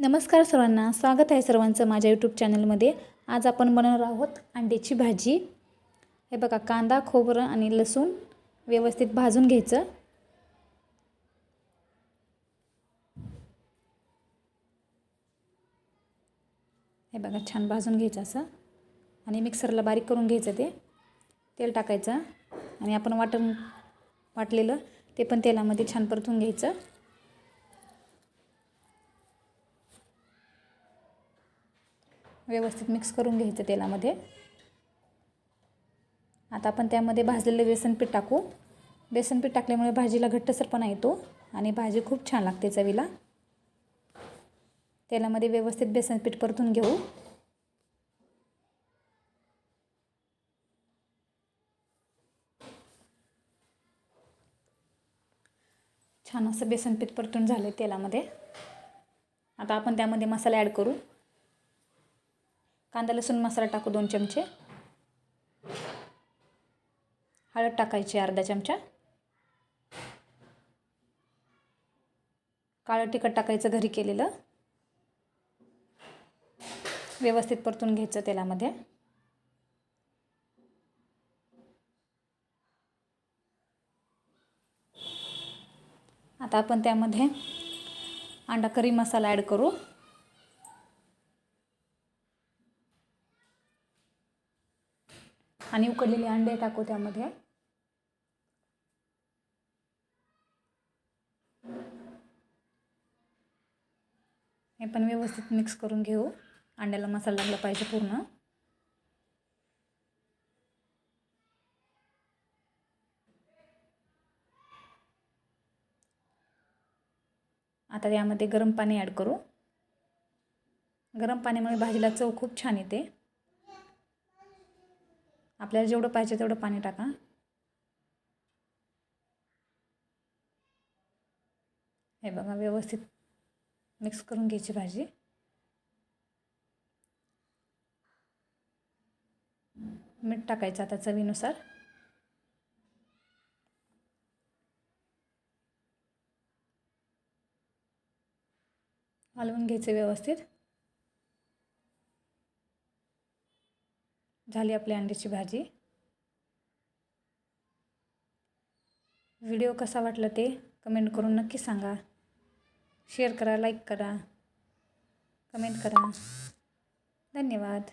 नमस्कार सर्वांना, स्वागत आहे सर्वांचं माझ्या यूट्यूब चॅनलमध्ये। आज आपण बनवणार आहोत अंड्याची भाजी। हे बघा, कांदा, खोबरं आणि लसूण व्यवस्थित भाजून घ्यायचं। हे बघा, छान भाजून घ्यायचं असं आणि मिक्सरला बारीक करून घ्यायचं। ते तेल टाकायचं आणि आपण वाटलेलं ते पण तेलामध्ये छान परतून घ्यायचं। व्यवस्थित मिक्स करून घ्यायचं तेलामध्ये। आता आपण त्यामध्ये भाजलेले बेसन पीठ टाकू। बेसन पीठ टाकल्यामुळे भाजीला घट्टसरपणा येतो आणि भाजी खूप छान लागते चवीला। तेलामध्ये व्यवस्थित बेसन पीठ परतून घेऊ। छान असं बेसन पीठ परतून झाले तेलामध्ये। आता आपण त्यामध्ये मसाले ॲड करू। कांदा लसूण मसाला टाकू 2 चमचे। हळद टाकायची अर्धा चमचा। काळं तिखट टाकायचं घरी केलेलं। व्यवस्थित परतून घ्यायचं तेलामध्ये। आता आपण त्यामध्ये अंडा करी मसाला ॲड करू। आणि उकडलेले अंडे टाकू त्यामध्ये। हे पण व्यवस्थित मिक्स करून घेऊ। अंड्याला मसाला लागला पाहिजे पूर्ण। आता यामध्ये गरम पाणी ॲड करू। गरम पाण्यामुळे भाजीला चव खूप छान येते। आपल्याला जेवढं पाहिजे तेवढं पाणी टाका। हे बघा, व्यवस्थित मिक्स करून घ्यायची भाजी। मीठ टाकायचं आता चवीनुसार। हलवून घ्यायचं व्यवस्थित। झाली आपली अंड्याची भाजी। व्हिडिओ कसा वाटला ते कमेंट करून नक्की सांगा। शेअर करा, लाईक करा, कमेंट करा। धन्यवाद।